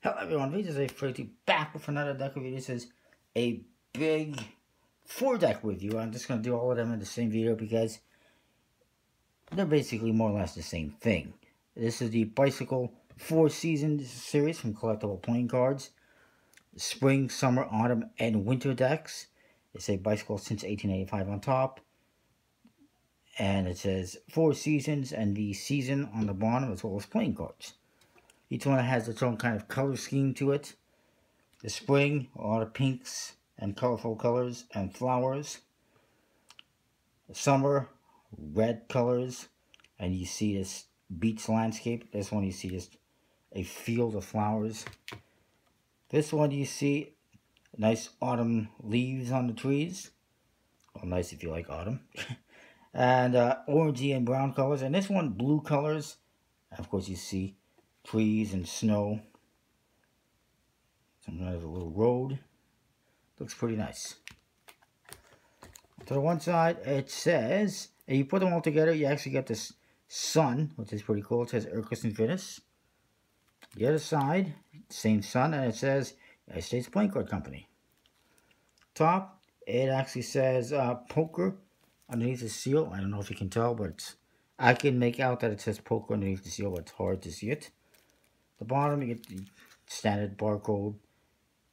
Hello everyone, this is A32 back with another deck review. This is a big 4-deck review. I'm just going to do all of them in the same video because they're basically more or less the same thing. This is the Bicycle 4 Seasons series from Collectible Playing Cards. Spring, Summer, Autumn, and Winter decks. It's a Bicycle since 1885 on top. And it says 4 Seasons and the season on the bottom as well as playing cards. Each one has its own kind of color scheme to it. The spring, a lot of pinks and colorful colors and flowers. The summer, red colors, and you see this beach landscape. This one you see just a field of flowers. This one you see nice autumn leaves on the trees. Well, nice if you like autumn. And orangey and brown colors. And this one, blue colors. And of course you see trees and snow. Some kind of a little road. Looks pretty nice. To the one side, it says, and you put them all together, you actually get this sun, which is pretty cool. It says Ercus and Venus. The other side, same sun, and it says United States Playing Card Company. Top, it actually says poker underneath the seal. I don't know if you can tell, but I can make out that it says poker underneath the seal, but it's hard to see it. The bottom, you get the standard barcode,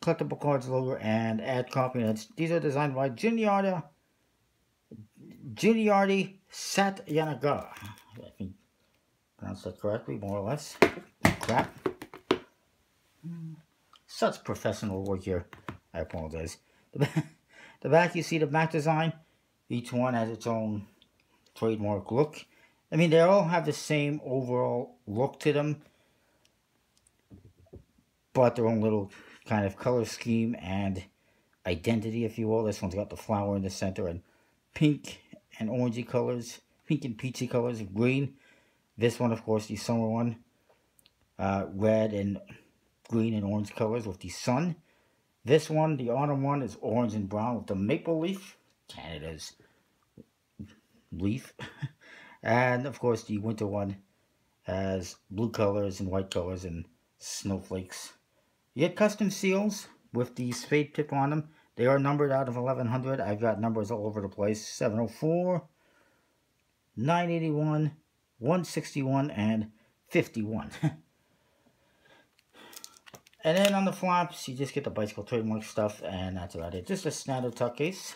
collectible cards logo, and ad copy. These are designed by Juniardi Satyanagar. I can pronounce that correctly, more or less. Crap. Such professional work here. I apologize. The back, you see the back design. Each one has its own trademark look. I mean, they all have the same overall look to them, but their own little kind of color scheme and identity, if you will. This one's got the flower in the center and pink and orangey colors, pink and peachy colors, green. This one, of course, the summer one, red and green and orange colors with the sun. This one, the autumn one, is orange and brown with the maple leaf, Canada's leaf. And, of course, the winter one has blue colors and white colors and snowflakes. You get custom seals with the spade tip on them. They are numbered out of 1100. I've got numbers all over the place. 704, 981, 161, and 51. And then on the flaps, you just get the Bicycle trademark stuff, and that's about it. Just a standard tuck case.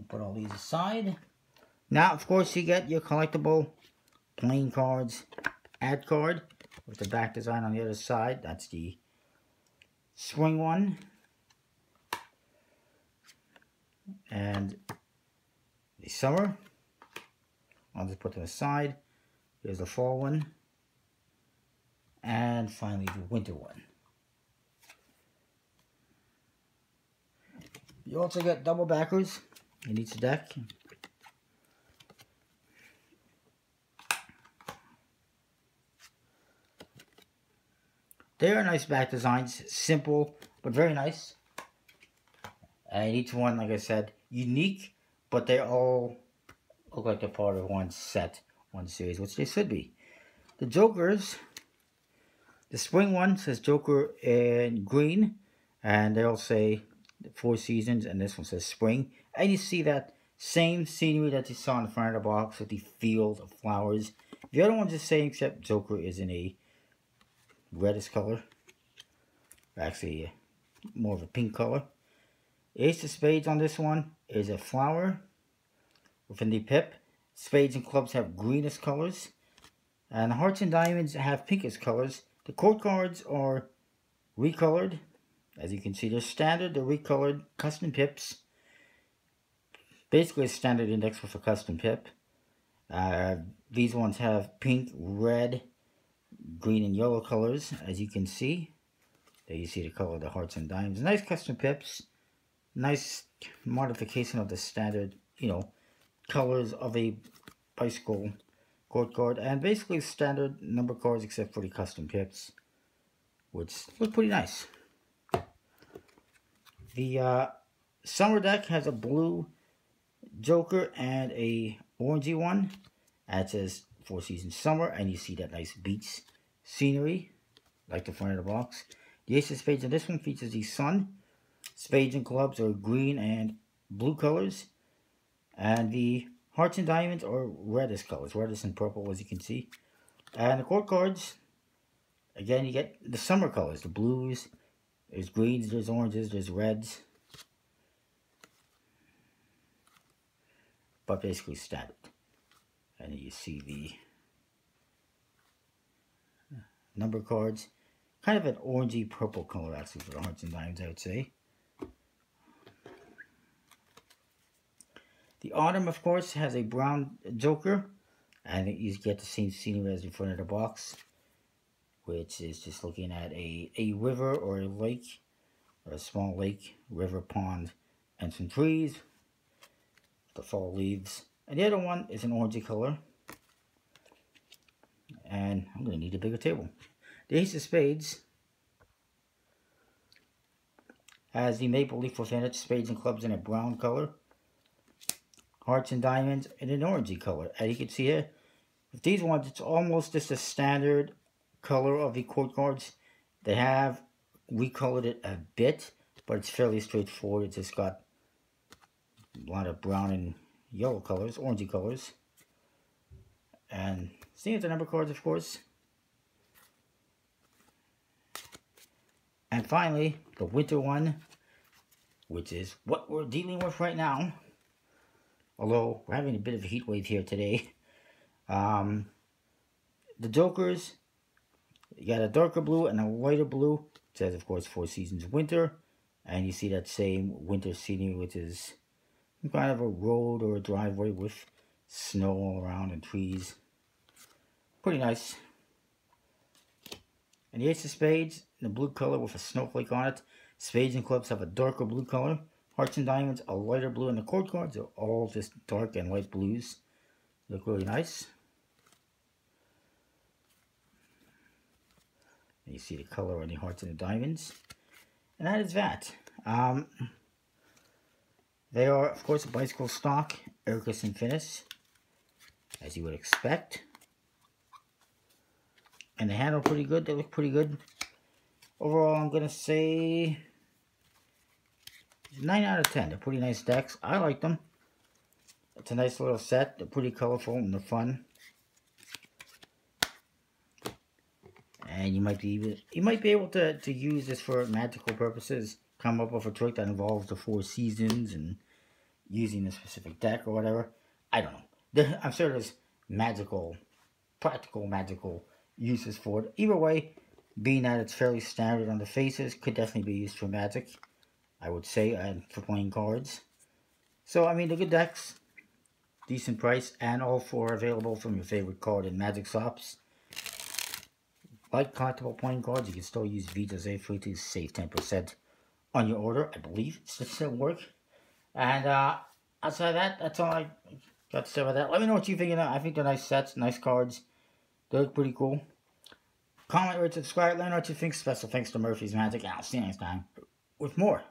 Put all these aside. Now, of course, you get your collectible playing cards ad card with the back design on the other side. That's the spring one. And the summer. I'll just put them aside. Here's the fall one. And finally, the winter one. You also get double backers in each deck. They are nice back designs, simple but very nice. And each one, like I said, unique, but they all look like they're part of one set, one series, which they should be. The Jokers, the spring one says Joker in green, and they all say 4 Seasons, and this one says spring. And you see that same scenery that you saw in the front of the box with the field of flowers. The other one's the same, except Joker is in a reddish color. Actually, more of a pink color. Ace of Spades on this one is a flower within the pip. Spades and clubs have greenish colors. And the hearts and diamonds have pinkish colors. The court cards are recolored. As you can see, they're standard, they're recolored, custom pips. Basically a standard index with a custom pip. These ones have pink, red, green, and yellow colors, as you can see. There you see the color of the hearts and diamonds. Nice custom pips. Nice modification of the standard, colors of a Bicycle court card. And basically standard number cards except for the custom pips. which look pretty nice. The summer deck has a blue Joker and a orangey one. And it says Four Seasons Summer, and you see that nice beach scenery, like the front of the box. The Ace of Spades in this one features the sun. Spades and clubs are green and blue colors. And the hearts and diamonds are reddish colors, reddish and purple, as you can see. And the court cards, again, you get the summer colors, the blues. There's greens, there's oranges, there's reds. But basically standard. And then you see the number cards. Kind of an orangey purple color, actually, for the hearts and diamonds, I would say. The autumn, of course, has a brown Joker. And you get the same scenery as in front of the box, which is just looking at a river or a lake, or a small lake, river, pond, and some trees. The fall leaves. And the other one is an orangey color. And I'm going to need a bigger table. The Ace of Spades has the maple leaf within it, spades and clubs in a brown color, hearts and diamonds in an orangey color. And you can see here, with these ones, it's almost just a standard color of the court cards. They have recolored it a bit, but it's fairly straightforward. It's just got a lot of brown and yellow colors, orangey colors. And seeing the number cards, of course. And finally, the winter one, which is what we're dealing with right now. Although, we're having a bit of a heat wave here today. The Jokers, you got a darker blue and a lighter blue. It says, of course, Four Seasons Winter. And you see that same winter scenery, which is kind of a road or a driveway with snow all around and trees. Pretty nice. And the Ace of Spades, in a blue color with a snowflake on it. Spades and clubs have a darker blue color. Hearts and diamonds, a lighter blue. And the court cards are all just dark and light blues. Look really nice. And you see the color on the hearts and the diamonds. And that is that. They are, of course, a bicycle stock, Ericus Infinis, as you would expect. And they handle pretty good. They look pretty good. Overall, I'm going to say 9 out of 10. They're pretty nice decks. I like them. It's a nice little set. They're pretty colorful and they're fun. And you might be able to use this for magical purposes. Come up with a trick that involves the Four Seasons and using a specific deck or whatever. I don't know. I'm sure there's practical magical uses for it. Either way, being that it's fairly standard on the faces, could definitely be used for Magic, I would say, and for playing cards. So, I mean, they're good decks, decent price, and all four available from your favorite card and Magic shops. Like collectible playing cards, you can still use Vita's free to save 10% on your order. I believe it should still work. And outside of that, that's all I got to say about that. Let me know what you think of that. I think they're nice sets, nice cards. They look pretty cool. Comment, rate, subscribe, let me know what you think. Special thanks to Murphy's Magic, and I'll see you next time with more.